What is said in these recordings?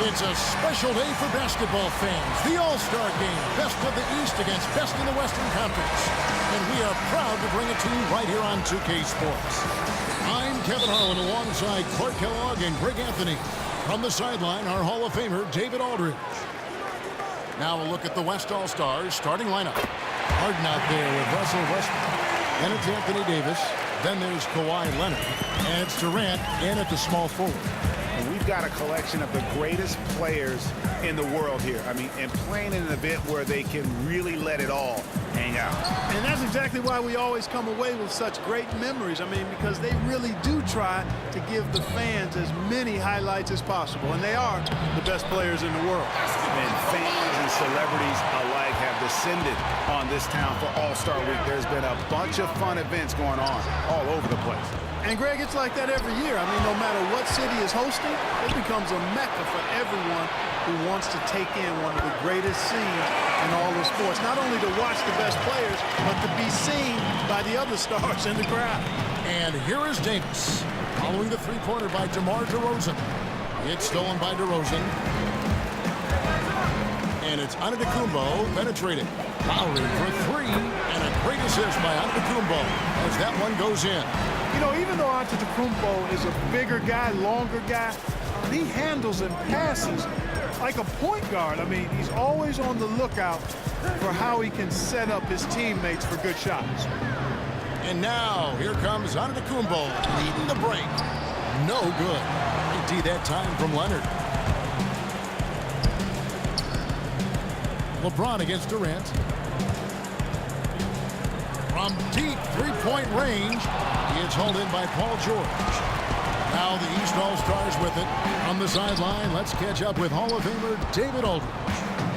It's a special day for basketball fans. The All-Star Game. Best of the East against best in the Western Conference. And we are proud to bring it to you right here on 2K Sports. I'm Kevin Harlan alongside Clark Kellogg and Greg Anthony. From the sideline, our Hall of Famer, David Aldridge. Now a look at the West All-Stars starting lineup. Harden out there with Russell Westbrook. Then it's Anthony Davis. Then there's Kawhi Leonard. And it's Durant in at the small forward. And we've got a collection of the greatest players in the world here. I mean, and playing in an event where they can really let it all hang out. And that's exactly why we always come away with such great memories. I mean, because they really do try to give the fans as many highlights as possible. And they are the best players in the world. And fans and celebrities alike have descended on this town for All-Star Week. There's been a bunch of fun events going on all over the place. And, Greg, it's like that every year. I mean, no matter what city is hosting, it becomes a mecca for everyone who wants to take in one of the greatest scenes in all of sports. Not only to watch the best players, but to be seen by the other stars in the crowd. And here is Davis. Following the three-pointer by DeMar DeRozan. It's stolen by DeRozan. And it's Antetokounmpo penetrating. Lowry for three. And a great assist by Antetokounmpo as that one goes in. You know, even though Antetokounmpo is a bigger guy, longer guy, he handles and passes like a point guard. I mean, he's always on the lookout for how he can set up his teammates for good shots. And now, here comes Antetokounmpo leading the break. No good. Great D that time from Leonard. LeBron against Durant. From deep three-point range, he is hauled in by Paul George. Now the East All-Stars with it. On the sideline, let's catch up with Hall of Famer David Aldridge.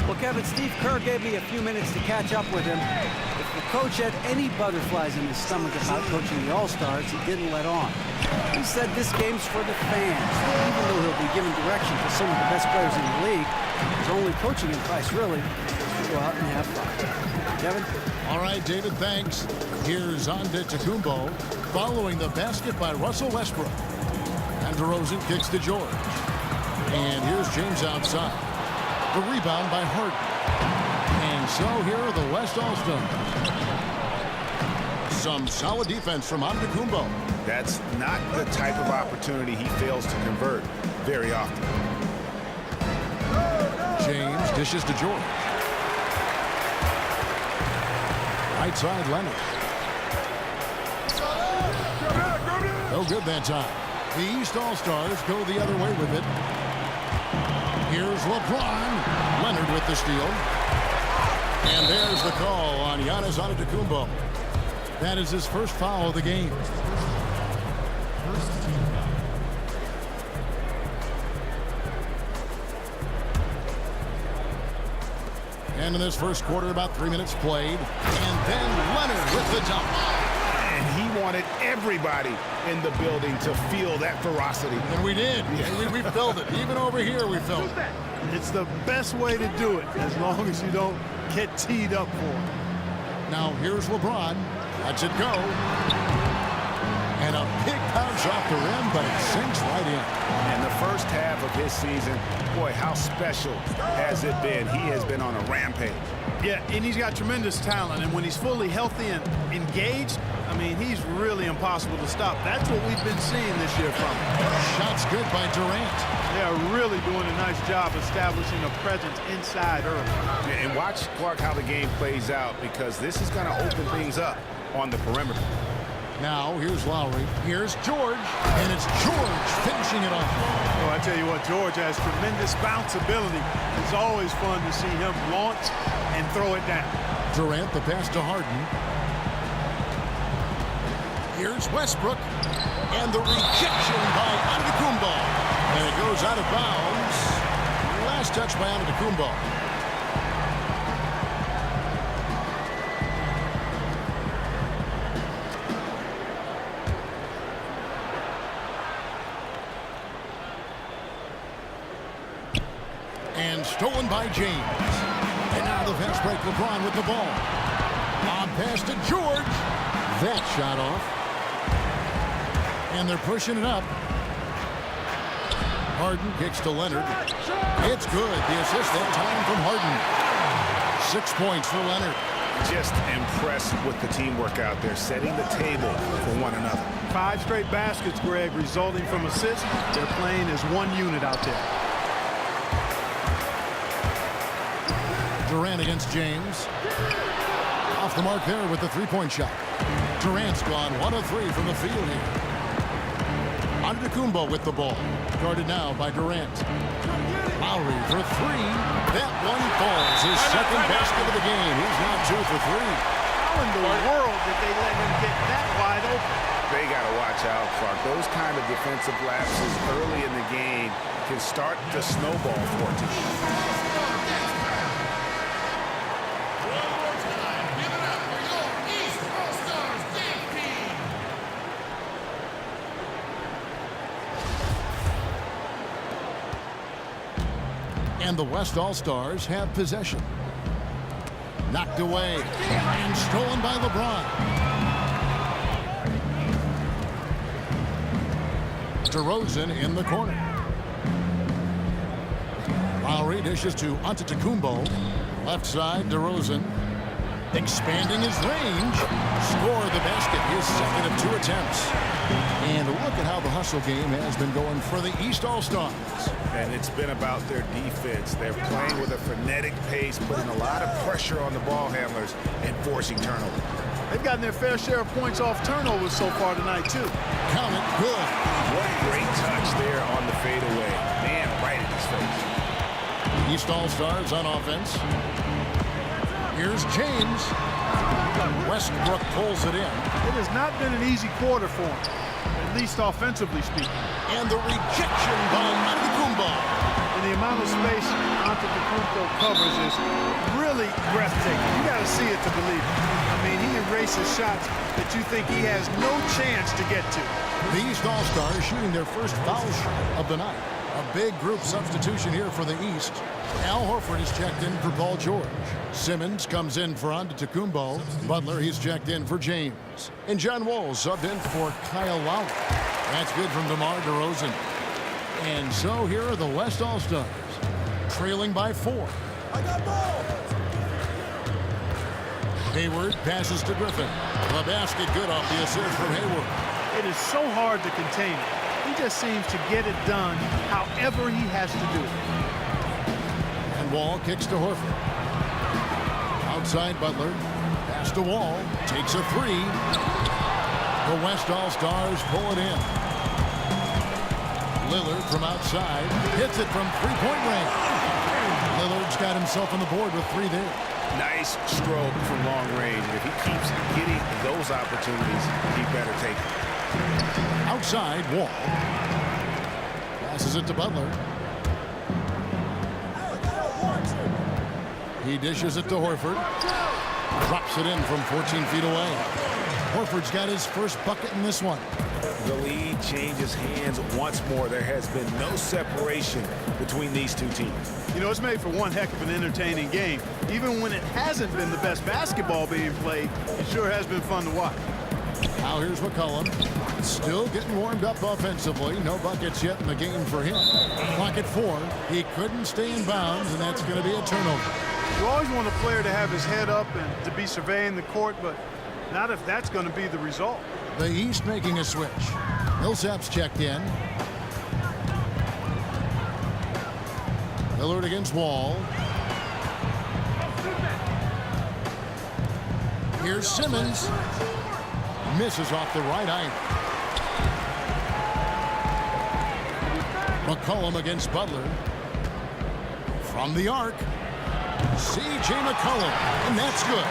Well, Kevin, Steve Kerr gave me a few minutes to catch up with him. If the coach had any butterflies in his stomach about coaching the All-Stars, he didn't let on. He said this game's for the fans. Even though he'll be giving direction to some of the best players in the league, his only coaching advice, really, is to go out and have fun. Kevin? All right, David, thanks. Here's Antetokounmpo following the basket by Russell Westbrook. And DeRozan kicks to George. And here's James outside. The rebound by Harden. And so here are the West All-Stars. Some solid defense from Antetokounmpo. That's not the type of opportunity he fails to convert very often. James dishes to George. Right side, Leonard. No good that time. The East All-Stars go the other way with it. Here's LeBron. Leonard with the steal. And there's the call on Giannis Antetokounmpo. That is his first foul of the game. And in this first quarter, about 3 minutes played. And then Leonard with the dunk. And he wanted everybody in the building to feel that ferocity. And we did. Yeah. We felt it. Even over here, we felt it. It's the best way to do it, as long as you don't get teed up for it. Now, here's LeBron. Lets it go. And a big bounce off the rim, but it sinks right in. And the first half of his season, boy, how special has it been? He has been on a rampage. Yeah, and he's got tremendous talent. And when he's fully healthy and engaged, I mean, he's really impossible to stop. That's what we've been seeing this year from him. Shots good by Durant. They are really doing a nice job establishing a presence inside early. And watch, Clark, how the game plays out, because this is going to open things up on the perimeter. Now, here's Lowry. Here's George. And it's George finishing it off. Oh, I tell you what, George has tremendous bounce ability. It's always fun to see him launch and throw it down. Durant, the pass to Harden. Here's Westbrook. And the rejection by Antetokounmpo. And it goes out of bounds. Last touch by Antetokounmpo. And stolen by James. And now the fast break, LeBron with the ball. On pass to George. That shot off. And they're pushing it up. Harden kicks to Leonard. It's good. The assist that time from Harden. 6 points for Leonard. Just impressed with the teamwork out there, setting the table for one another. 5 straight baskets, Greg, resulting from assists. They're playing as one unit out there. Durant against James. Off the mark there with the three-point shot. Durant's gone 1 of 3 from the field here. Antetokounmpo with the ball. Guarded now by Durant. Lowry for 3. That one falls. His second basket of the game. He's now 2 for 3. How in the world did they let him get that wide open? They got to watch out, Clark. Those kind of defensive lapses early in the game can start to snowball for a team. And the West All-Stars have possession. Knocked away and stolen by LeBron. DeRozan in the corner. Lowry dishes to Antetokounmpo. Left side, DeRozan. Expanding his range. Score the basket. His second of 2 attempts. And look at how the hustle game has been going for the East All-Stars. And it's been about their defense. They're playing with a frenetic pace, putting a lot of pressure on the ball handlers and forcing turnovers. They've gotten their fair share of points off turnovers so far tonight, too. Count it, good. What great touch there on the fadeaway. Man, right in his face. East All-Stars on offense. Here's James. Westbrook pulls it in. It has not been an easy quarter for him, at least offensively speaking. And the rejection by Antetokounmpo. And the amount of space Antetokounmpo covers is really breathtaking. You got to see it to believe it. I mean, he erases shots that you think he has no chance to get to. The East All-Stars shooting their first foul shot of the night. A big group substitution here for the East. Al Horford is checked in for Paul George. Simmons comes in for Antetokounmpo. Butler, he's checked in for James. And John Wall subbed in for Kyle Lowry. That's good from DeMar DeRozan. And so here are the West All-Stars, trailing by 4. Hayward passes to Griffin. The basket good off the assist from Hayward. It is so hard to contain it. He just seems to get it done however he has to do it. And Wall kicks to Horford. Outside Butler. Pass to Wall. Takes a 3. The West All-Stars pull it in. Lillard from outside. Hits it from three-point range. Lillard's got himself on the board with 3 there. Nice stroke from long range. If he keeps getting those opportunities, he better take them. Outside, Wall. Passes it to Butler. He dishes it to Horford. Drops it in from 14 feet away. Horford's got his first bucket in this one. The lead changes hands once more. There has been no separation between these two teams. You know, it's made for one heck of an entertaining game. Even when it hasn't been the best basketball being played, it sure has been fun to watch. Now here's McCollum. Still getting warmed up offensively. No buckets yet in the game for him. Clock at 4. He couldn't stay in bounds, and that's going to be a turnover. You always want a player to have his head up and to be surveying the court, but not if that's going to be the result. The East making a switch. Millsap's checked in. Lillard against Wall. Here's Simmons. Misses off the right iron. McCollum against Butler. From the arc. C.J. McCollum. And that's good.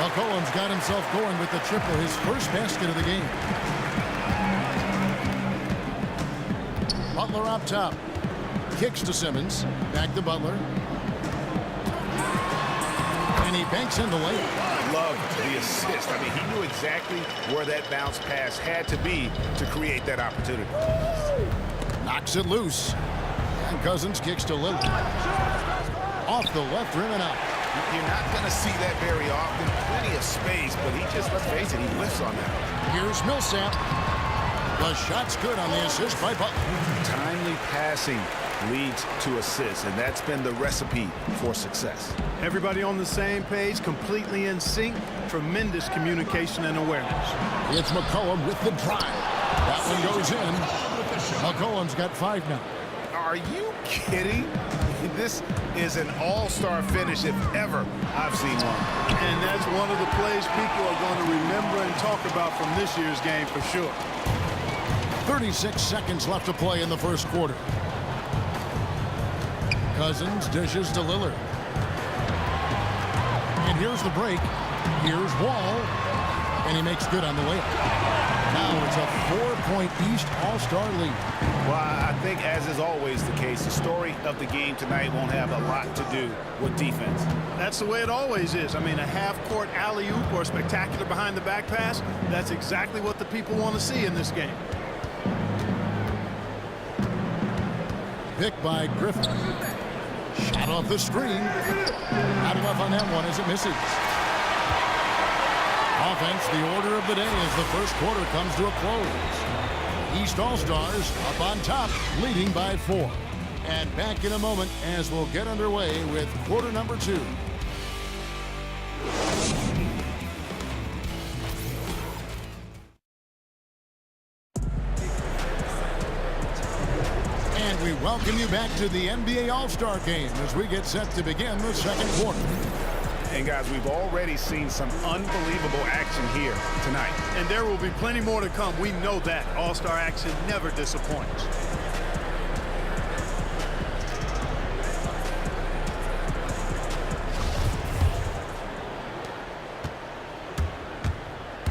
McCollum's got himself going with the triple, his first basket of the game. Butler up top. Kicks to Simmons. Back to Butler. And he banks in the layup. Loved the assist. I mean, he knew exactly where that bounce pass had to be to create that opportunity. Knocks it loose. And Cousins kicks to Lillard. Off the left rim and out. You're not going to see that very often. Plenty of space, but he just, let's face it, he lifts on that. Here's Millsap. The shot's good on the assist by Butler. Timely passing leads to assists, and that's been the recipe for success. Everybody on the same page, completely in sync. Tremendous communication and awareness. It's McCollum with the drive. That one goes in. McCollum's got 5 now. Are you kidding? This is an all-star finish if ever I've seen one. And that's one of the plays people are going to remember and talk about from this year's game for sure. 36 seconds left to play in the first quarter. Cousins dishes to Lillard. And here's the break. Here's Wall. And he makes good on the layup. Now it's a 4-point East All-Star lead. Well, I think, as is always the case, the story of the game tonight won't have a lot to do with defense. That's the way it always is. I mean, a half-court alley-oop or a spectacular behind-the-back pass, that's exactly what the people want to see in this game. Pick by Griffin. Shot off the screen. Not enough on that one as it misses. Offense, the order of the day as the first quarter comes to a close. East All-Stars up on top, leading by 4. And back in a moment as we'll get underway with quarter number 2. And we welcome you back to the NBA All-Star Game as we get set to begin the second quarter. And guys, we've already seen some unbelievable action here tonight. And there will be plenty more to come. We know that. All-star action never disappoints.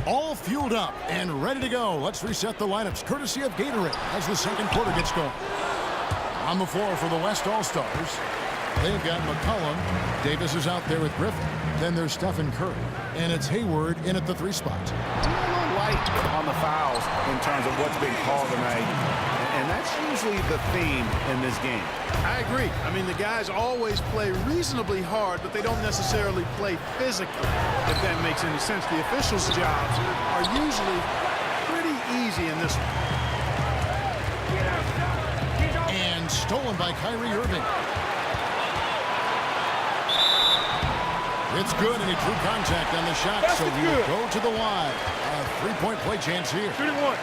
All fueled up and ready to go. Let's reset the lineups courtesy of Gatorade as the second quarter gets going. On the floor for the West All-Stars, they've got McCollum. Davis is out there with Griffin. Then there's Stephen Curry. And it's Hayward in at the 3 spot. A little light on the fouls in terms of what's being called tonight. And that's usually the theme in this game. I agree. I mean, the guys always play reasonably hard, but they don't necessarily play physically, if that makes any sense. The officials' jobs are usually pretty easy in this one. And stolen by Kyrie Irving. It's good, and he drew contact on the shot, so he will go to the line. A 3-point play chance here. Shooting one.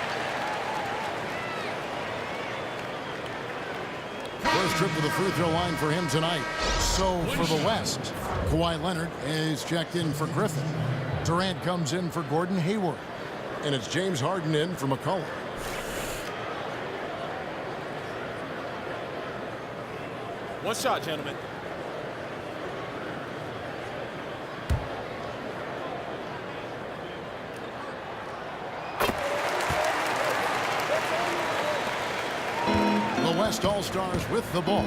First trip to the free throw line for him tonight. So for the West, Kawhi Leonard is checked in for Griffin. Durant comes in for Gordon Hayward. And it's James Harden in for McCollum. One shot, gentlemen. The West All-Stars with the ball.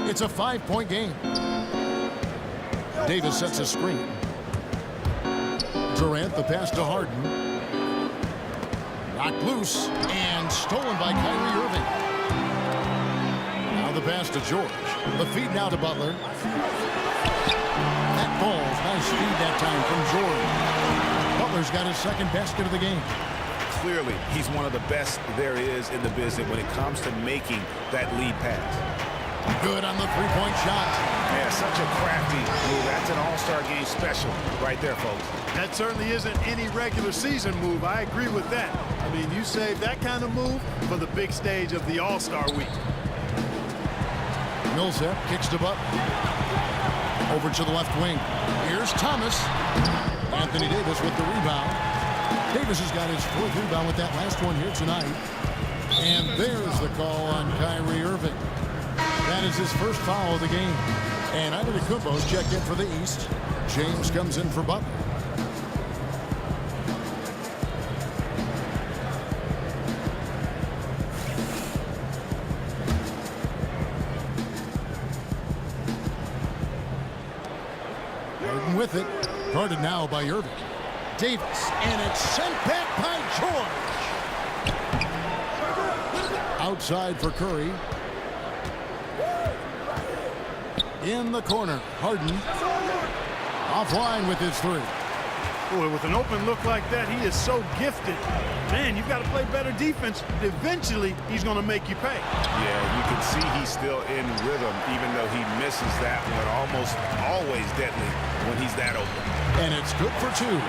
It's a 5-point game. Davis sets a screen. Durant, the pass to Harden. Knocked loose and stolen by Kyrie Irving. Now the pass to George. The feed now to Butler. That ball's nice feed that time from George. Butler's got his second basket of the game. Clearly, he's one of the best there is in the business when it comes to making that lead pass. Good on the 3-point shot. Yeah, such a crafty move. That's an all-star game special right there, folks. That certainly isn't any regular season move. I agree with that. I mean, you save that kind of move for the big stage of the All-Star week. Millsap kicks to Butler. Over to the left wing. Here's Thomas. Anthony Davis with the rebound. Davis has got his 4th rebound with that last one here tonight. And there's the call on Kyrie Irving. That is his first foul of the game. And Antetokounmpo's checked in for the East. James comes in for Butler. Harden with it. Guarded now by Irving. Davis, and it's sent back by George. Outside for Curry. In the corner, Harden. Offline with his 3. Boy, with an open look like that, he is so gifted. Man, you've got to play better defense. Eventually, he's going to make you pay. Yeah, you can see he's still in rhythm, even though he misses that one. Almost always deadly when he's that open. And it's good for two.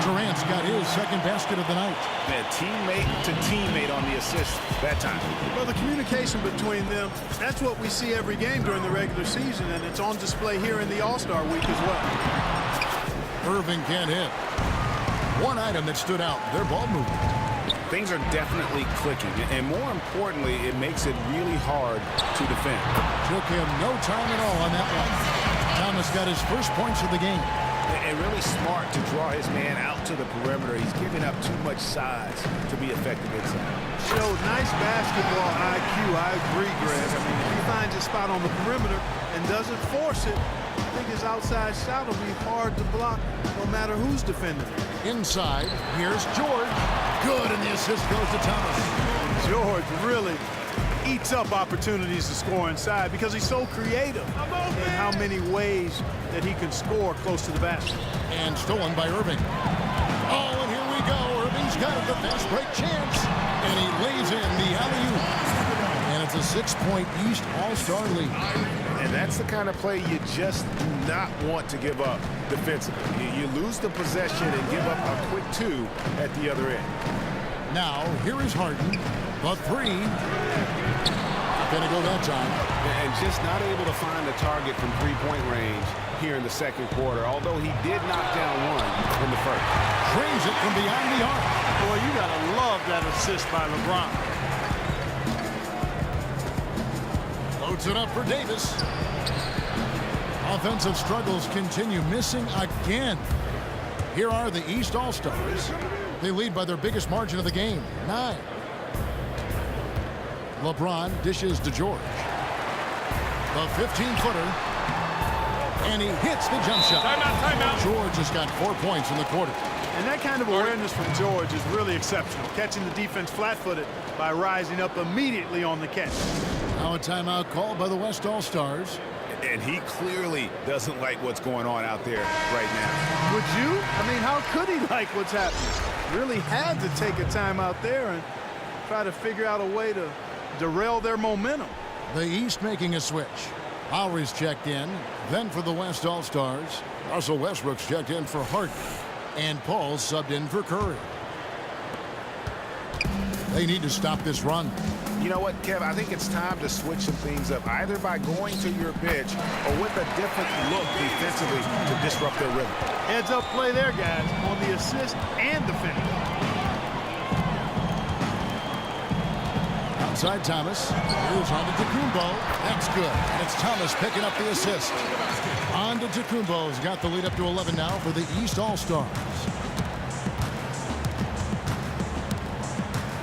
Durant's got his second basket of the night. And teammate to teammate on the assist that time. Well, the communication between them, that's what we see every game during the regular season, and it's on display here in the All-Star week as well. Irving can't hit. One item that stood out, their ball movement. Things are definitely clicking, and more importantly, it makes it really hard to defend. Took him no time at all on that one. Thomas got his first points of the game. And really smart to draw his man out to the perimeter. He's giving up too much size to be effective inside. Showed nice basketball IQ. I agree, Greg. I mean, if he finds his spot on the perimeter and doesn't force it, I think his outside shot will be hard to block no matter who's defending him. Inside, here's George. Good, and the assist goes to Thomas. George really eats up opportunities to score inside because he's so creative in how many ways that he can score close to the basket. And stolen by Irving. Oh, and here we go. Irving's got it, the fast break chance. And he lays in the alley-oop. And it's a 6-point East All-Star lead. And that's the kind of play you just do not want to give up defensively. You lose the possession and give up a quick two at the other end. Now, here is Harden. The three. Gonna go that time. And just not able to find the target from three-point range here in the second quarter, although he did knock down one in the first. Drains it from beyond the arc. Boy, you gotta love that assist by LeBron. Loads it up for Davis. Offensive struggles continue, missing again. Here are the East All-Stars. They lead by their biggest margin of the game, 9. LeBron dishes to George. The 15-footer. And he hits the jump shot. Timeout. George has got 4 points in the quarter. And that kind of awareness from George is really exceptional, catching the defense flat-footed by rising up immediately on the catch. Now a timeout called by the West All-Stars. And he clearly doesn't like what's going on out there right now. Would you? I mean, how could he like what's happening? Really had to take a time out there and try to figure out a way to derail their momentum. The East making a switch. Lowry's checked in. Then for the West All-Stars, Russell Westbrook's checked in for Harden. And Paul's subbed in for Curry. They need to stop this run. You know what, Kev? I think it's time to switch some things up, either by going to your bench or with a different look defensively to disrupt their rhythm. Heads-up play there, guys, on the assist and the finish. Outside Thomas. Here's on to Tacumbo. That's good. And it's Thomas picking up the assist. On to Tacumbo's got the lead up to 11 now for the East All-Stars.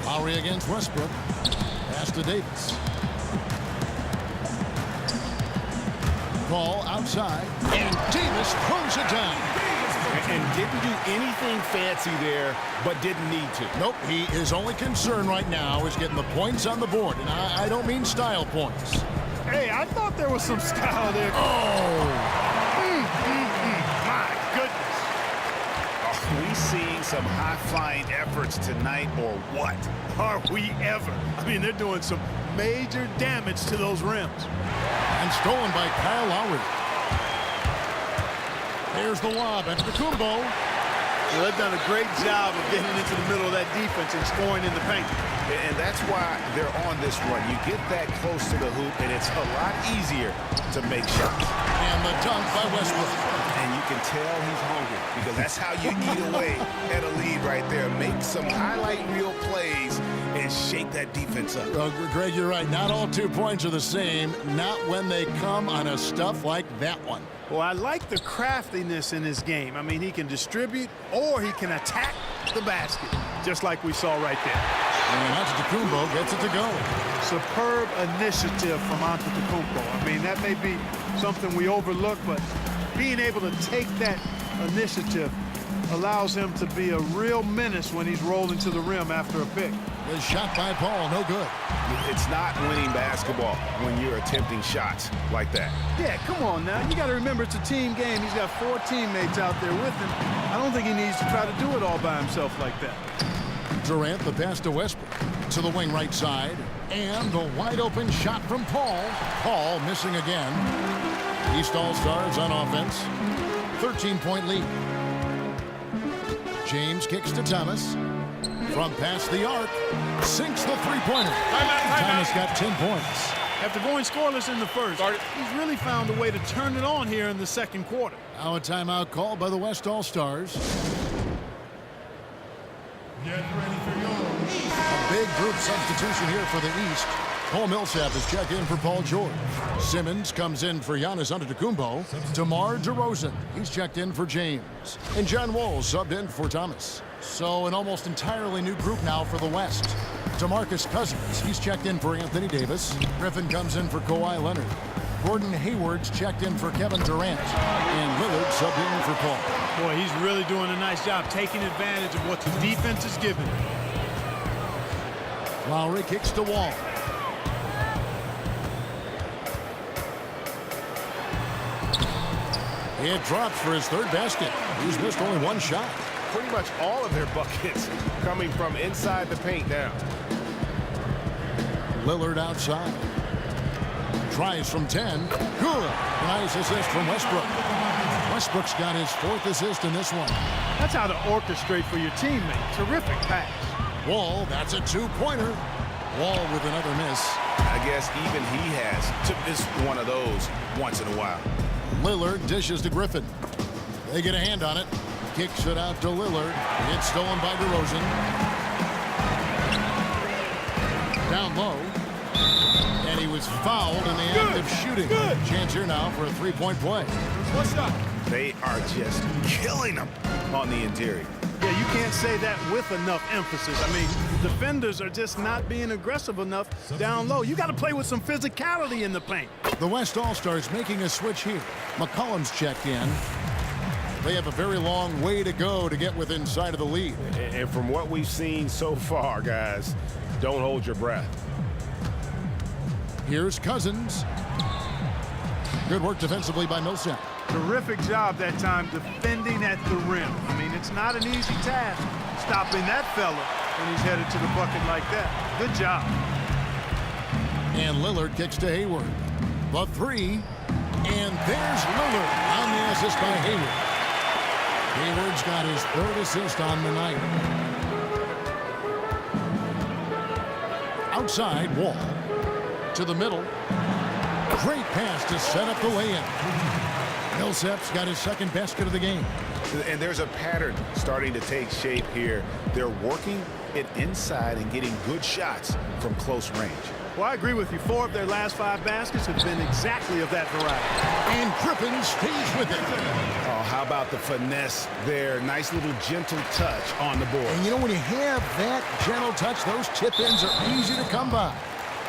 Lowry against Westbrook. Pass to Davis. Ball outside. And Davis throws it down. And didn't do anything fancy there, but didn't need to. Nope, his only concern right now is getting the points on the board. And I don't mean style points. Hey, I thought there was some style there. Oh! My goodness. Are we seeing some high-flying efforts tonight or what? Are we ever? I mean, they're doing some major damage to those rims. And stolen by Kyle Lowry. There's the lob and Tacumbo. Well, they've done a great job of getting into the middle of that defense and scoring in the paint. And that's why they're on this run. You get that close to the hoop, and it's a lot easier to make shots. And the dunk by Westbrook. And you can tell he's hungry because that's how you eat away at a lead right there. Make some highlight reel plays and shake that defense up. Greg, you're right. Not all 2 points are the same. Not when they come on a stuff like that one. Well, I like the craftiness in his game. I mean, he can distribute or he can attack the basket, just like we saw right there. And Antetokounmpo gets it to go. Superb initiative from Antetokounmpo. I mean, that may be something we overlook, but being able to take that initiative allows him to be a real menace when he's rolling to the rim after a pick. The shot by Paul, no good. It's not winning basketball when you're attempting shots like that. Yeah, come on now. You got to remember it's a team game. He's got 4 teammates out there with him. I don't think he needs to try to do it all by himself like that. Durant, the pass to Westbrook. To the wing right side. And a wide open shot from Paul. Paul missing again. East All-Stars on offense. 13-point lead. James kicks to Thomas. From past the arc. Sinks the three-pointer. Thomas got 10 points. After going scoreless in the first, he's really found a way to turn it on here in the second quarter. Now a timeout called by the West All-Stars. Get ready for yours. A big group substitution here for the East. Paul Millsap is checked in for Paul George. Simmons comes in for Giannis Antetokounmpo. DeMar DeRozan, he's checked in for James. And John Wall subbed in for Thomas. So an almost entirely new group now for the West. DeMarcus Cousins, he's checked in for Anthony Davis. Griffin comes in for Kawhi Leonard. Gordon Hayward's checked in for Kevin Durant. And Lillard subbed in for Paul. Boy, he's really doing a nice job taking advantage of what the defense is giving him. Lowry kicks to Wall. It drops for his third basket. He's missed only one shot. Pretty much all of their buckets coming from inside the paint now. Lillard outside. Tries from 10. Good. Nice assist from Westbrook. Westbrook's got his 4th assist in this one. That's how to orchestrate for your teammate. Terrific pass. Wall, that's a 2-pointer. Wall with another miss. I guess even he has to miss one of those once in a while. Lillard dishes to Griffin. They get a hand on it. Kicks it out to Lillard. It's stolen by DeRozan. Down low. And he was fouled in the act of shooting. Chance here now for a 3-point play. What's up? They are just killing them on the interior. Yeah, you can't say that with enough emphasis. I mean, defenders are just not being aggressive enough down low. You got to play with some physicality in the paint. The West All-Stars making a switch here. McCollum's checked in. They have a very long way to go to get within sight of the lead. And from what we've seen so far, guys, don't hold your breath. Here's Cousins. Good work defensively by Millsap. Terrific job that time defending at the rim. I mean, it's not an easy task stopping that fella when he's headed to the bucket like that. Good job. And Lillard kicks to Hayward. The 3. And there's Lillard on the assist by Hayward. Hayward's got his 3rd assist on the night. Outside, Wall. To the middle. Great pass to set up the lay-in. Millsap's got his 2nd basket of the game. And there's a pattern starting to take shape here. They're working it inside and getting good shots from close range. Well, I agree with you. 4 of their last 5 baskets have been exactly of that variety. And Griffin stays with it. Oh, how about the finesse there? Nice little gentle touch on the board. And you know, when you have that gentle touch, those tip-ins are easy to come by.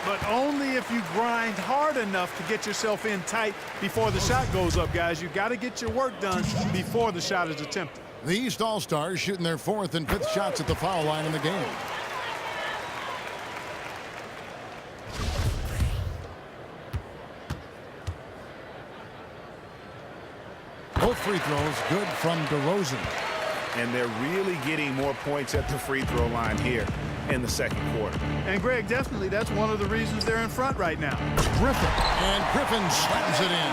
But only if you grind hard enough to get yourself in tight before the shot goes up, guys. You got to get your work done before the shot is attempted. The East All-Stars shooting their 4th and 5th shots at the foul line in the game. Both free throws good from DeRozan. And they're really getting more points at the free throw line here in the second quarter. And, Greg, definitely that's one of the reasons they're in front right now. Griffin. And Griffin slams it in.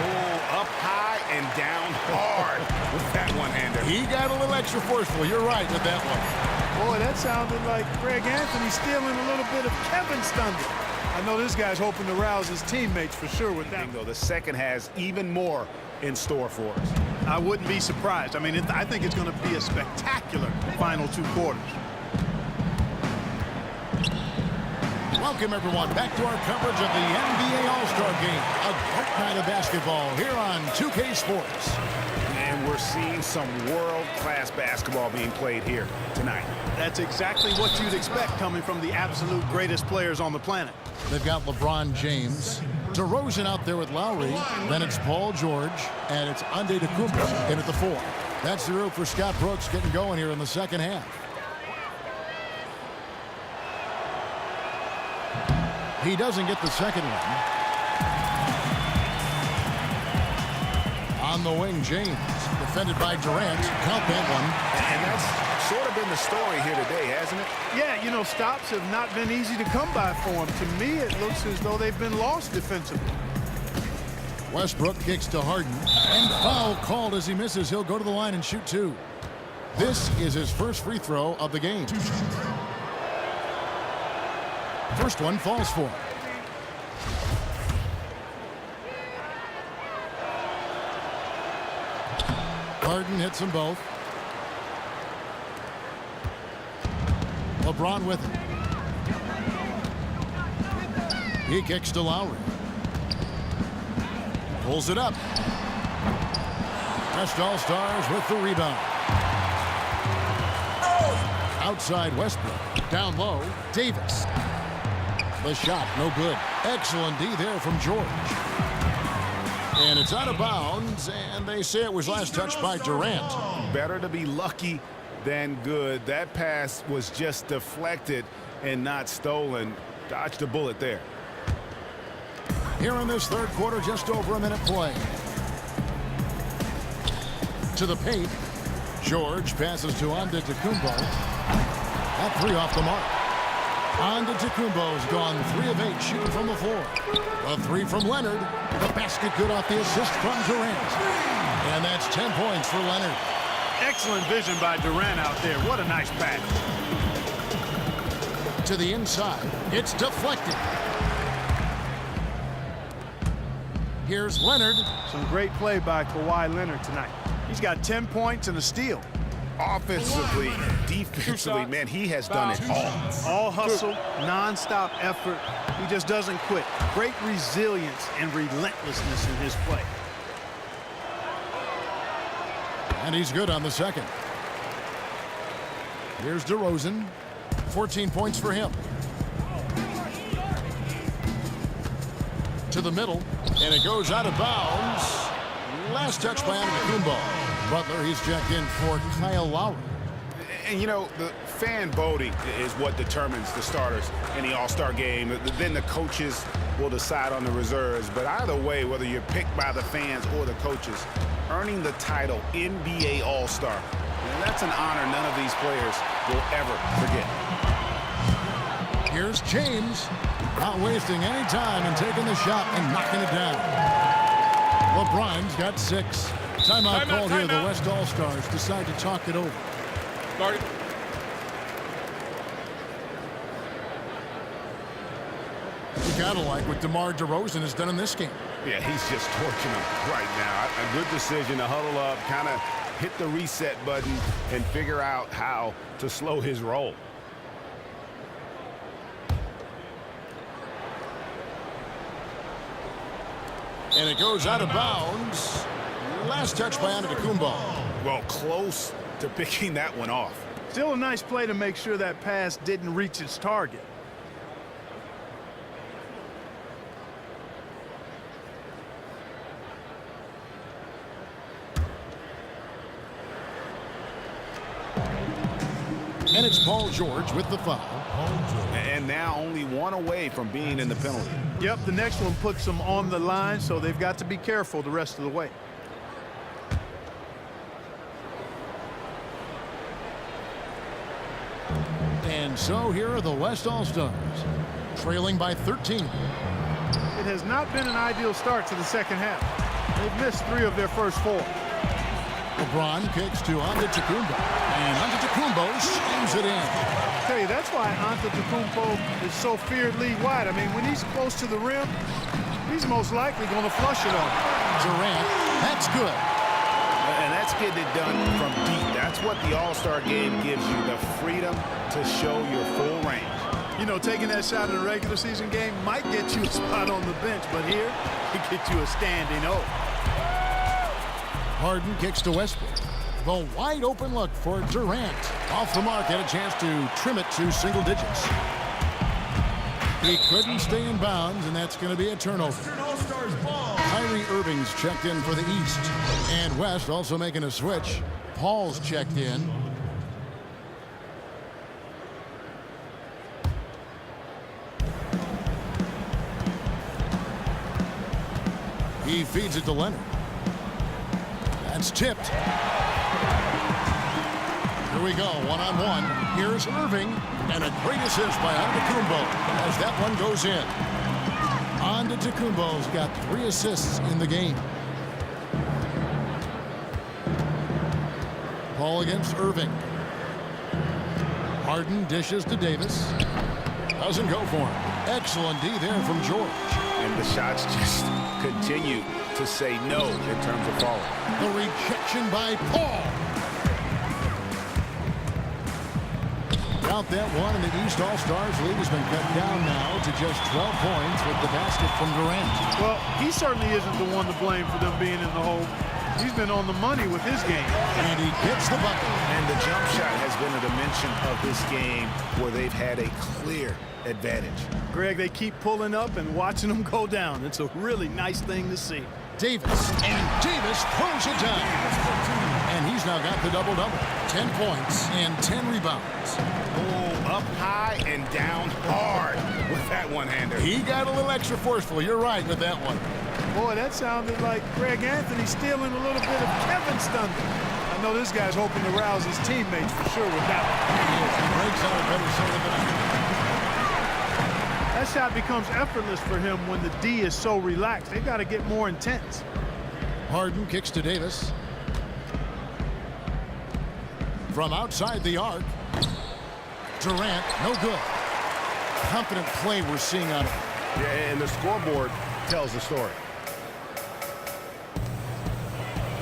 Oh, up high and down hard with that one-hander. He got a little extra forceful. You're right with that one. Boy, that sounded like Greg Anthony stealing a little bit of Kevin's thunder. I know this guy's hoping to rouse his teammates for sure with that. Though the second has even more in store for us. I wouldn't be surprised. I mean, I think it's going to be a spectacular final 2 quarters. Welcome, everyone, back to our coverage of the NBA All-Star Game. A great night of basketball here on 2K Sports. And we're seeing some world-class basketball being played here tonight. That's exactly what you'd expect coming from the absolute greatest players on the planet. They've got LeBron James, DeRozan out there with Lowry. Then it's Paul George, and it's Antetokounmpo in at the 4. That's the route for Scott Brooks getting going here in the second half. He doesn't get the second one. On the wing, James, defended by Durant. Count that one. And that's sort of been the story here today, hasn't it? Yeah, you know, stops have not been easy to come by for him. To me, it looks as though they've been lost defensively. Westbrook kicks to Harden. And foul called as he misses. He'll go to the line and shoot 2. This is his first free throw of the game. First one falls for him. Harden hits them both. LeBron with it. He kicks to Lowry. Pulls it up. West All-Stars with the rebound. Outside Westbrook. Down low, Davis. The shot, no good. Excellent D there from George. And it's out of bounds, and they say it was last touched by Durant. Better to be lucky than good. That pass was just deflected and not stolen. Dodged a bullet there. Here in this third quarter, just over a minute play. To the paint. George passes to Antetokounmpo. That 3 off the mark. Antetokounmpo's gone 3 of 8 shooting from the floor. A 3 from Leonard. The basket good off the assist from Durant. And that's 10 points for Leonard. Excellent vision by Durant out there. What a nice pass. To the inside. It's deflected. Here's Leonard. Some great play by Kawhi Leonard tonight. He's got 10 points and a steal. Offensively, defensively, man, he has done it all. All hustle, non-stop effort. He just doesn't quit. Great resilience and relentlessness in his play. And he's good on the second. Here's DeRozan. 14 points for him. To the middle, and it goes out of bounds. Last touch by Antetokounmpo. Butler, he's checked in for Kyle Lowry. And, you know, the fan voting is what determines the starters in the All-Star game. Then the coaches will decide on the reserves. But either way, whether you're picked by the fans or the coaches, earning the title NBA All-Star, that's an honor none of these players will ever forget. Here's James. Not wasting any time and taking the shot and knocking it down. LeBron's got 6. Timeout called here. The West All-Stars decide to talk it over. Guard it. You gotta like what DeMar DeRozan has done in this game. Yeah, he's just torching them right now. A good decision to huddle up, kind of hit the reset button, and figure out how to slow his roll. And it goes out of bounds. Last touch by Antetokounmpo. Well, close to picking that one off. Still a nice play to make sure that pass didn't reach its target. And it's Paul George with the foul. And now only one away from being in the penalty. Yep, the next one puts them on the line, so they've got to be careful the rest of the way. And so here are the West All-Stars, trailing by 13. It has not been an ideal start to the second half. They've missed 3 of their first 4. LeBron kicks to Antetokounmpo, and Antetokounmpo slams it in. I tell you, that's why Antetokounmpo is so feared league wide. I mean, when he's close to the rim, he's most likely going to flush it on. Durant, that's good. And that's getting it done from deep. That's what the All-Star game gives you, the freedom to show your full range. You know, taking that shot in a regular season game might get you a spot on the bench, but here, it gets you a standing O. Harden kicks to Westbrook. The wide open look for Durant. Off the mark, had a chance to trim it to single digits. He couldn't stay in bounds, and that's going to be a turnover. Kyrie Irving's checked in for the East. And West also making a switch. Paul's checked in. He feeds it to Leonard. That's tipped. Here we go, one-on-one. Here's Irving, and a great assist by Antetokounmpo as that one goes in. Antetokounmpo's got 3 assists in the game. Paul against Irving. Harden dishes to Davis. Doesn't go for him. Excellent D there from George. And the shots just continue to say no in terms of falling. The rejection by Paul. Out that one, and the East All-Stars lead has been cut down now to just 12 points with the basket from Durant. Well, he certainly isn't the one to blame for them being in the hole. He's been on the money with his game. And he gets the bucket. And the jump shot has been a dimension of this game where they've had a clear advantage. Greg, they keep pulling up and watching them go down. It's a really nice thing to see. Davis, and Davis throws it down. And he's now got the double-double. 10 points and 10 rebounds. Oh, up high and down hard with that one-hander. He got a little extra forceful. You're right with that one. Boy, that sounded like Greg Anthony stealing a little bit of Kevin's thunder. I know this guy's hoping to rouse his teammates for sure with that one. He breaks out a better serve than I. That shot becomes effortless for him when the D is so relaxed. They've got to get more intense. Harden kicks to Davis. From outside the arc. Durant, no good. Confident play we're seeing out of him. Yeah, and the scoreboard tells the story.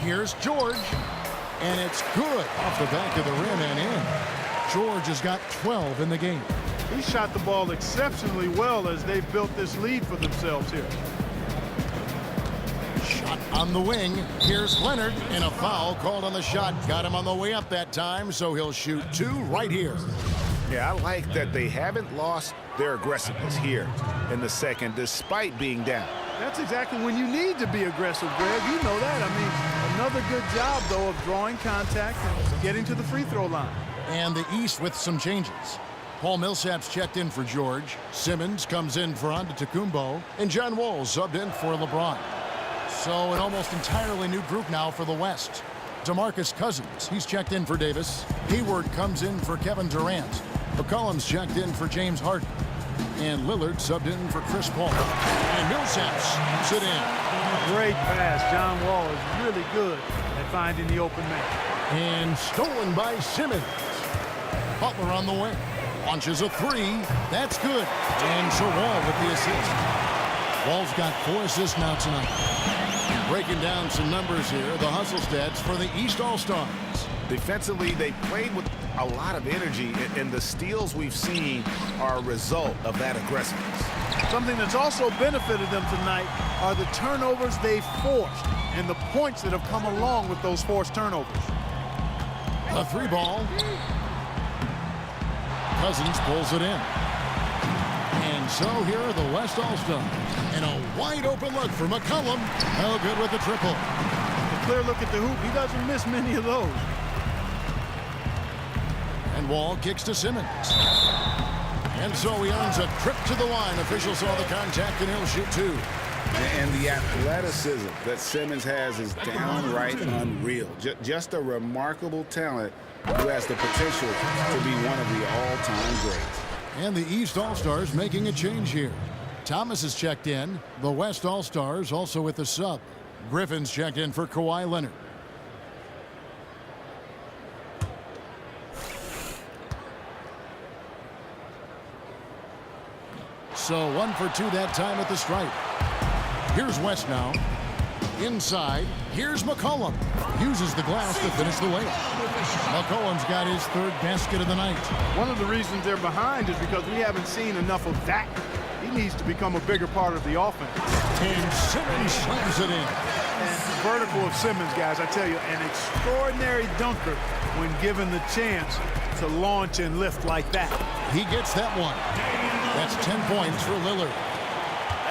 Here's George. And it's good off the back of the rim and in. George has got 12 in the game. He shot the ball exceptionally well as they've built this lead for themselves here. Shot on the wing. Here's Leonard, and a foul called on the shot. Got him on the way up that time, so he'll shoot 2 right here. Yeah, I like that they haven't lost their aggressiveness here in the second, despite being down. That's exactly when you need to be aggressive, Greg. You know that. I mean, another good job, though, of drawing contact and getting to the free throw line. And the East with some changes. Paul Millsap's checked in for George. Simmons comes in for Antetokounmpo. And John Wall subbed in for LeBron. So an almost entirely new group now for the West. DeMarcus Cousins, he's checked in for Davis. Hayward comes in for Kevin Durant. McCollum's checked in for James Harden. And Lillard subbed in for Chris Paul. And Millsap's sit in. Great pass. John Wall is really good at finding the open man. And stolen by Simmons. Butler on the way. Launches a 3. That's good. And so Wall with the assist. Wall's got 4 assists now tonight. Breaking down some numbers here. The hustle stats for the East All-Stars. Defensively, they played with a lot of energy, and the steals we've seen are a result of that aggressiveness. Something that's also benefited them tonight are the turnovers they've forced and the points that have come along with those forced turnovers. A 3 ball. Cousins pulls it in. And so here are the West All-Stars. And a wide open look for McCollum. Oh, good with the triple. A clear look at the hoop. He doesn't miss many of those. And Wall kicks to Simmons. And so he earns a trip to the line. Officials saw the contact, and he'll shoot 2. And the athleticism that Simmons has is downright unreal. Just a remarkable talent who has the potential to be one of the all-time greats. And the East All-Stars making a change here. Thomas is checked in. The West All-Stars also with the sub. Griffin's checked in for Kawhi Leonard. So 1 for 2 that time at the stripe. Here's West now. Inside, here's McCollum. Uses the glass to finish the layup. McCollum's got his 3rd basket of the night. One of the reasons they're behind is because we haven't seen enough of that. He needs to become a bigger part of the offense. And Simmons slams it in. And the vertical of Simmons, guys, I tell you, an extraordinary dunker when given the chance to launch and lift like that. He gets that one. That's 10 points for Lillard.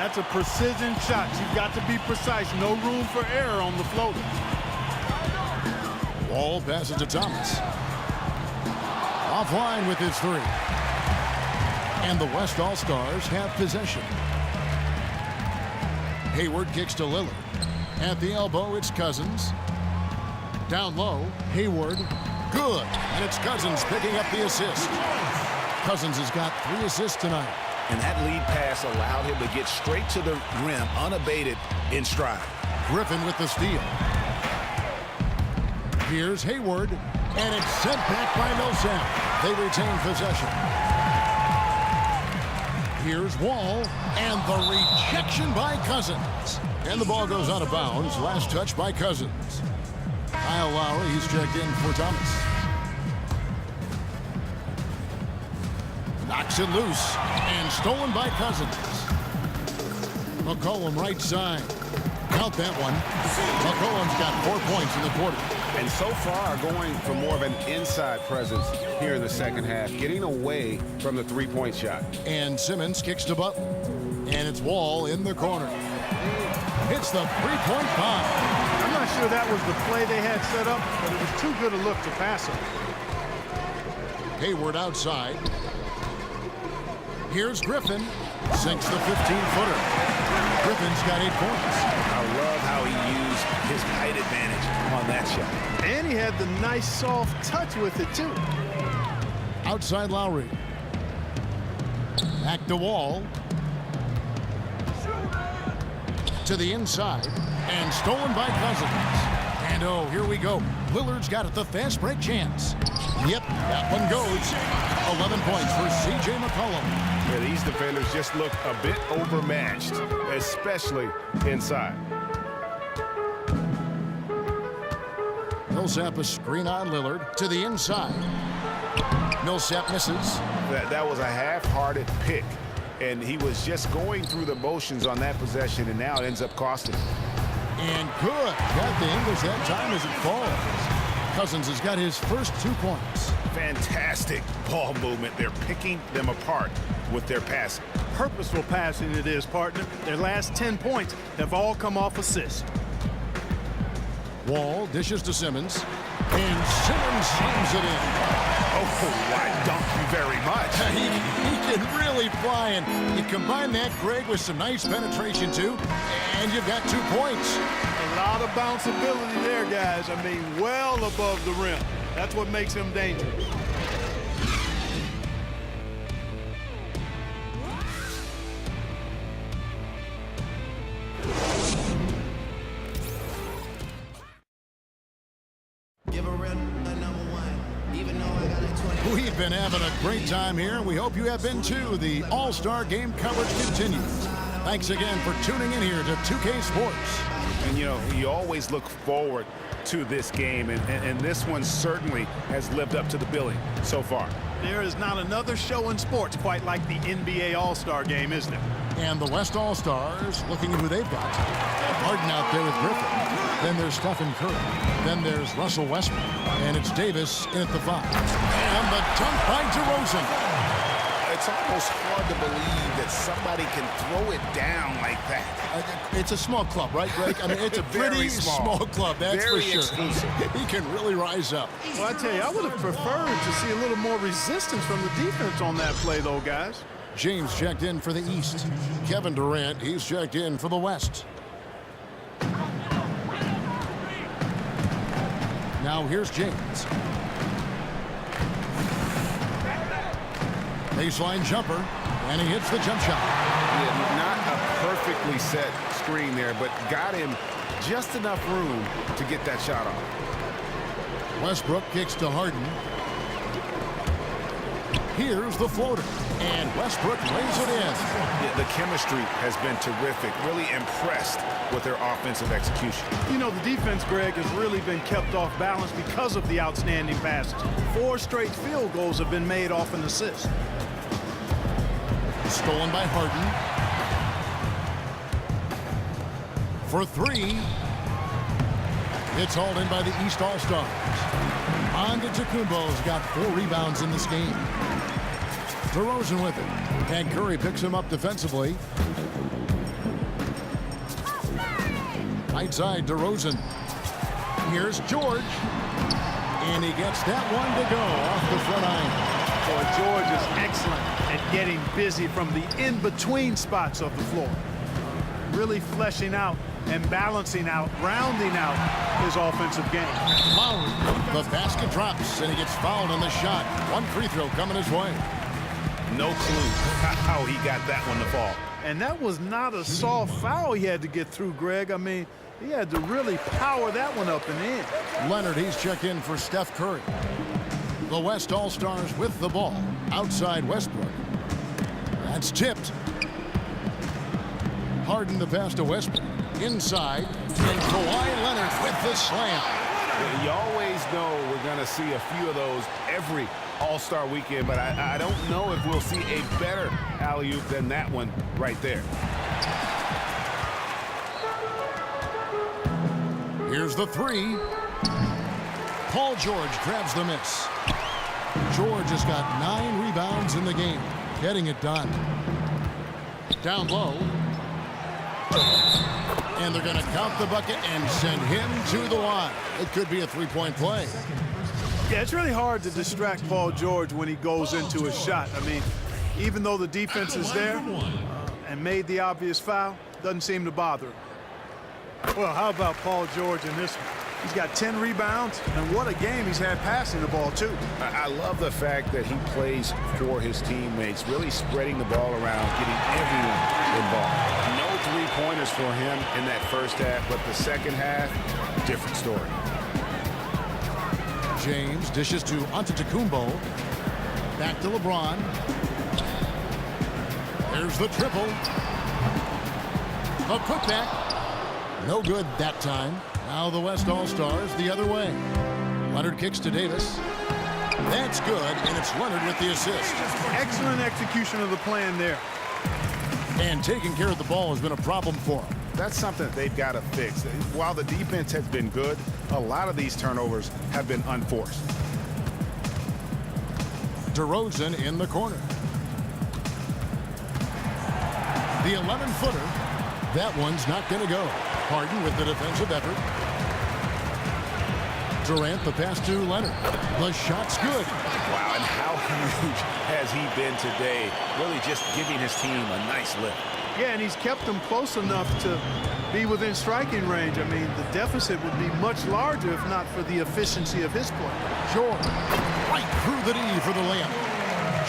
That's a precision shot. You've got to be precise. No room for error on the floater. Wall passes to Thomas. Offline with his three. And the West All-Stars have possession. Hayward kicks to Lillard. At the elbow, it's Cousins. Down low, Hayward. Good. And it's Cousins picking up the assist. Cousins has got 3 assists tonight. And that lead pass allowed him to get straight to the rim, unabated in stride. Griffin with the steal. Here's Hayward. And it's sent back by Millsap. They retain possession. Here's Wall. And the rejection by Cousins. And the ball goes out of bounds. Last touch by Cousins. Kyle Lowry, he's checked in for Thomas. Knocks it loose. And stolen by Cousins. McCollum right side. Count that one. McCollum's got 4 points in the quarter. And so far going for more of an inside presence here in the second half, getting away from the three-point shot. And Simmons kicks to Butler. And it's Wall in the corner. It's the three-point bomb. I'm not sure that was the play they had set up, but it was too good a look to pass it. Hayward outside. Here's Griffin. Sinks the 15-footer. Griffin's got 8 points. I love how he used his height advantage on that shot. And he had the nice soft touch with it, too. Outside Lowry. Back to Wall. To the inside. And stolen by Cousins. And oh, here we go. Lillard's got it, the fast break chance. Yep, that one goes. 11 points for C.J. McCollum. Yeah, these defenders just look a bit overmatched, especially inside. Millsap a screen on Lillard to the inside. Millsap misses. That was a half-hearted pick, and he was just going through the motions on that possession, and now it ends up costing him. And good. Got the English that time as it falls. Cousins has got his first 2 points. Fantastic ball movement. They're picking them apart with their passing. Purposeful passing it is, partner. Their last 10 points have all come off assists. Wall dishes to Simmons. And Simmons slams it in. Oh, why dunk you very much. He can really fly, and you combine that, Greg, with some nice penetration, too, and you've got 2 points. A lot of bounceability there, guys. I mean, well above the rim. That's what makes him dangerous. We've been having a great time here, and we hope you have been too. The All-Star Game coverage continues. Thanks again for tuning in here to 2K Sports. And, you know, you always look forward to this game, and this one certainly has lived up to the billing so far. There is not another show in sports quite like the NBA All-Star Game, is there? And the West All-Stars, looking at who they've got. Harden out there with Griffin. Then there's Stephen Curry. Then there's Russell Westbrook. And it's Davis in at the 5. And the dunk by DeRozan. It's almost hard to believe that somebody can throw it down like that. It's a small club, right, Greg? I mean, it's a pretty small club, that's Very for sure. exclusive. He can really rise up. Well, I tell you, I would have preferred to see a little more resistance from the defense on that play, though, guys. James checked in for the East. Kevin Durant, he's checked in for the West. Now here's James. Baseline jumper, and he hits the jump shot. Yeah, not a perfectly set screen there, but got him just enough room to get that shot off. Westbrook kicks to Harden. Here's the floater, and Westbrook lays it in. Yeah, the chemistry has been terrific. Really impressed with their offensive execution. You know, the defense, Greg, has really been kept off balance because of the outstanding passes. 4 straight field goals have been made off an assist. Stolen by Harden. For 3. It's hauled in by the East All-Stars. Antetokounmpo's got 4 rebounds in this game. DeRozan with it. And Curry picks him up defensively. Right side, DeRozan. Here's George. And he gets that one to go off the front iron. Boy, George is excellent at getting busy from the in-between spots of the floor. Really fleshing out and balancing out, rounding out his offensive game. Lowry, the basket drops, and he gets fouled on the shot. One free throw coming his way. No clue how he got that one to fall. And that was not a soft foul he had to get through, Greg. I mean, he had to really power that one up and in. Leonard, he's checked in for Steph Curry. The West All-Stars with the ball outside Westbrook. That's tipped. Harden the pass to Westbrook. Inside, and Kawhi Leonard with the slam. You always know we're going to see a few of those every All-Star weekend, but I don't know if we'll see a better alley-oop than that one right there. Here's the three. Paul George grabs the miss. George has got 9 rebounds in the game, getting it done. Down low. And they're going to count the bucket and send him to the line. It could be a three-point play. Yeah, it's really hard to distract Paul George when he goes into a shot. I mean, even though the defense is there and made the obvious foul, doesn't seem to bother him. Well, how about Paul George in this one? He's got 10 rebounds, and what a game he's had passing the ball, too. I love the fact that he plays for his teammates, really spreading the ball around, getting everyone involved. No three-pointers for him in that first half, but the second half, different story. James dishes to Antetokounmpo. Back to LeBron. There's the triple. A putback. No good that time. Now the West All-Stars the other way. Leonard kicks to Davis. That's good, and it's Leonard with the assist. Excellent execution of the plan there. And taking care of the ball has been a problem for him. That's something that they've got to fix. While the defense has been good, a lot of these turnovers have been unforced. DeRozan in the corner. The 11-footer. That one's not going to go. Harden with the defensive effort. Durant, the pass to Leonard. The shot's good. Wow, and how huge has he been today? Really just giving his team a nice lift. Yeah, and he's kept them close enough to be within striking range. I mean, the deficit would be much larger if not for the efficiency of his play. George, right through the D for the layup.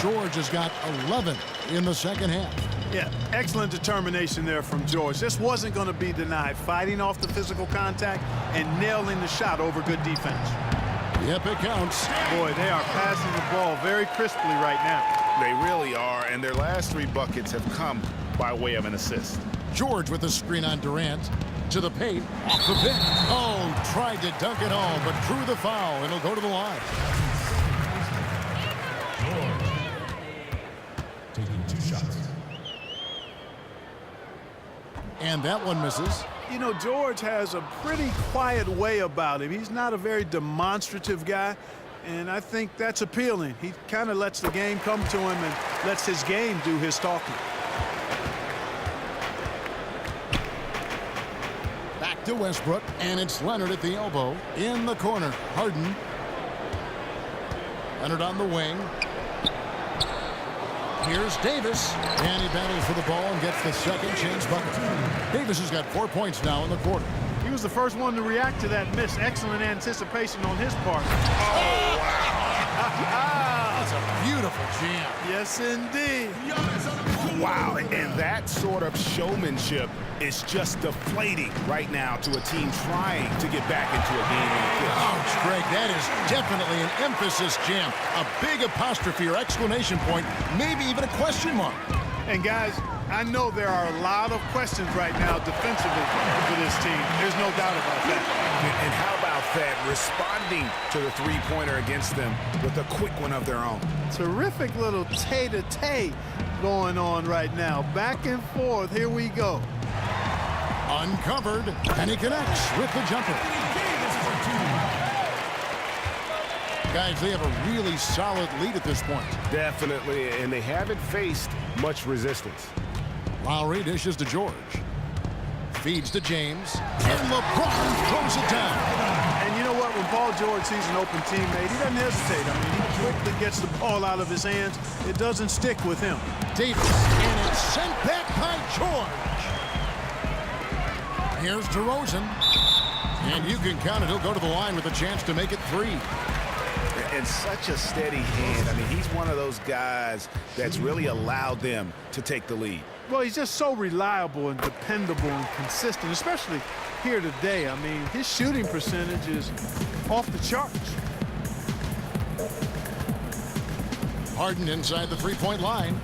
George has got 11 in the second half. Yeah, excellent determination there from George. This wasn't going to be denied. Fighting off the physical contact and nailing the shot over good defense. Yep, it counts. Boy, they are passing the ball very crisply right now. They really are, and their last 3 buckets have come by way of an assist. George with the screen on Durant. To the paint, off the pick. Oh, tried to dunk it home, but drew the foul. It'll go to the line. George taking 2 shots. And that one misses. You know, George has a pretty quiet way about him. He's not a very demonstrative guy, and I think that's appealing. He kind of lets the game come to him and lets his game do his talking. Back to Westbrook, and it's Leonard at the elbow. In the corner, Harden. Leonard on the wing. Here's Davis, and he battles for the ball and gets the second chance bucket. Davis has got 4 points now in the quarter. He was the first one to react to that miss. Excellent anticipation on his part. Oh, wow. That's a beautiful jam. Yes, indeed. Wow, and that sort of showmanship is just deflating right now to a team trying to get back into a game like this. Ouch, Greg, that is definitely an emphasis jam. A big apostrophe or exclamation point, maybe even a question mark. And guys, I know there are a lot of questions right now defensively for this team. There's no doubt about that. And how about that, responding to the three-pointer against them with a quick one of their own. Terrific little tay-to-tay going on right now. Back and forth, here we go. Uncovered, and he connects with the jumper. Guys, they have a really solid lead at this point. Definitely, and they haven't faced much resistance. Lowry dishes to George. Feeds to James. And LeBron throws it down. And you know what? When Paul George sees an open teammate, he doesn't hesitate. I mean, he quickly gets the ball out of his hands. It doesn't stick with him. Davis, and it's sent back by George. Here's DeRozan. And you can count it. He'll go to the line with a chance to make it 3. And such a steady hand. I mean, he's one of those guys that's really allowed them to take the lead. Well, he's just so reliable and dependable and consistent, especially here today. I mean, his shooting percentage is off the charts. Harden inside the three-point line.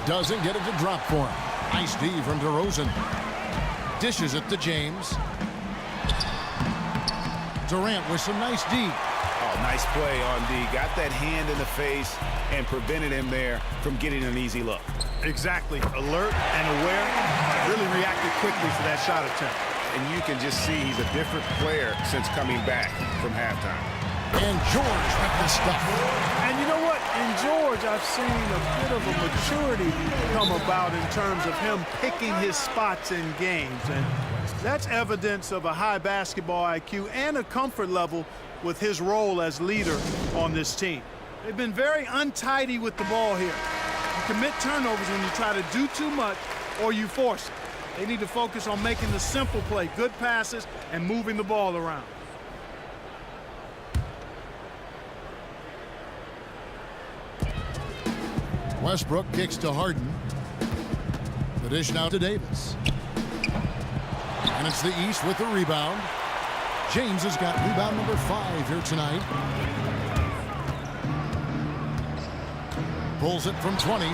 Doesn't get it to drop for him. Nice D from DeRozan. Dishes it to James. Durant with some nice D. Oh, nice play on D. Got that hand in the face and prevented him there from getting an easy look. Exactly. Alert and aware. Really reacted quickly to that shot attempt. And you can just see he's a different player since coming back from halftime. And George with the stuff. And you know what? In George, I've seen a bit of a maturity come about in terms of him picking his spots in games. And that's evidence of a high basketball IQ and a comfort level with his role as leader on this team. They've been very untidy with the ball here. You commit turnovers when you try to do too much or you force it. They need to focus on making the simple play, good passes, and moving the ball around. Westbrook kicks to Harden. The dish now to Davis. And it's the East with the rebound. James has got rebound number 5 here tonight. Pulls it from 20.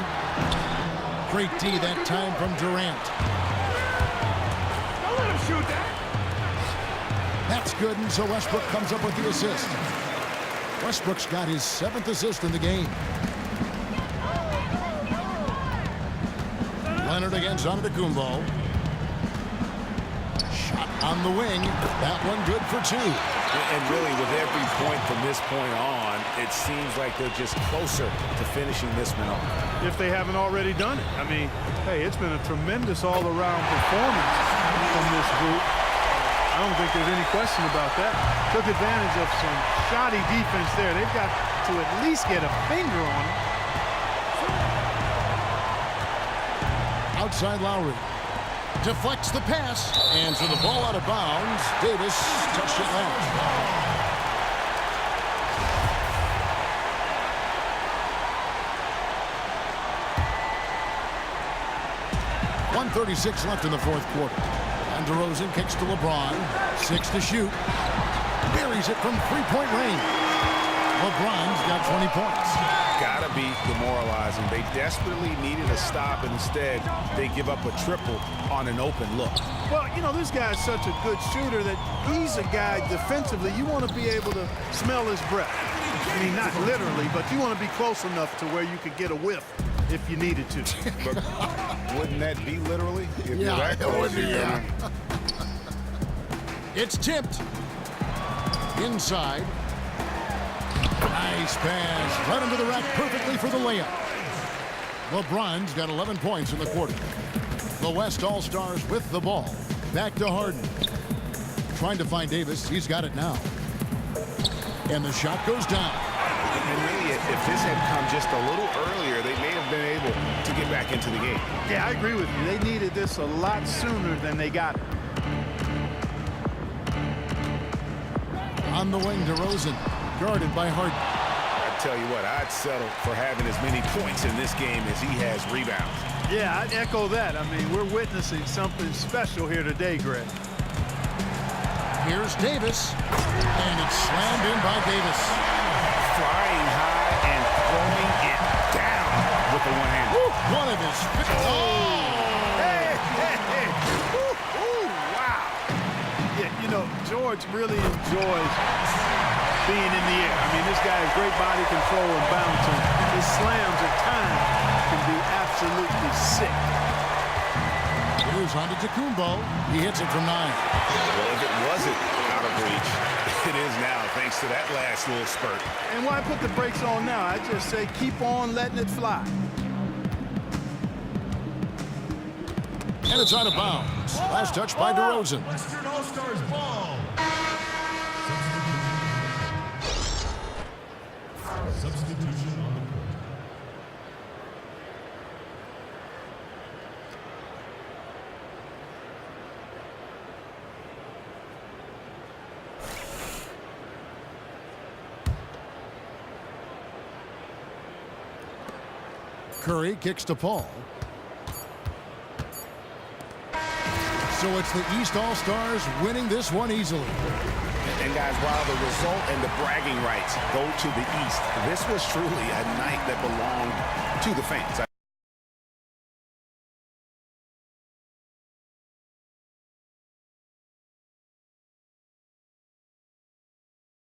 Great D that time from Durant. Don't let him shoot that. That's good, and so Westbrook comes up with the assist. Westbrook's got his 7th assist in the game. Leonard against Antetokounmpo. Shot on the wing. That one good for 2. And really, with every point from this point on, it seems like they're just closer to finishing this one off. If they haven't already done it. I mean, hey, it's been a tremendous all-around performance from this group. I don't think there's any question about that. Took advantage of some shoddy defense there. They've got to at least get a finger on it. Outside Lowry. Deflects the pass. And so the ball out of bounds. Davis touched it last. 1:36 left in the 4th quarter. And DeRozan kicks to LeBron. 6 to shoot. Buries it from three-point range. LeBron's got 20 points. Gotta be demoralizing. They desperately needed a stop, and instead they give up a triple on an open look. Well, you know, this guy's such a good shooter that he's a guy defensively. You want to be able to smell his breath. I mean, not literally, but you want to be close enough to where you could get a whiff if you needed to. But wouldn't that be literally? If you're that it would close, be, you're yeah. gonna- It's tipped. Inside. Nice pass. Right into the rack perfectly for the layup. LeBron's got 11 points in the quarter. The West All-Stars with the ball. Back to Harden. Trying to find Davis. He's got it now. And the shot goes down. And really, if this had come just a little earlier, they may have been able to get back into the game. Yeah, I agree with you. They needed this a lot sooner than they got it. On the wing, DeRozan. Guarded by Harden. I tell you what, I'd settle for having as many points in this game as he has rebounds. Yeah, I'd echo that. I mean, we're witnessing something special here today, Greg. Here's Davis. And it's slammed in by Davis. Flying high and throwing it down with the one-hand. One of his... Hey, hey, hey. Wow. Yeah, you know, George really enjoys being in the air. I mean, this guy has great body control and bouncing. His slams at times can be absolutely sick. Here's Antetokounmpo. He hits it from 9. Well, if it wasn't out of reach, it is now, thanks to that last little spurt. And why put the brakes on now? I just say keep on letting it fly. And it's out of bounds. Last touch by DeRozan. Western All-Stars ball. Substitution on the court. Curry kicks to Paul. So it's the East All-Stars winning this one easily. And guys, while the result and the bragging rights go to the East, this was truly a night that belonged to the fans.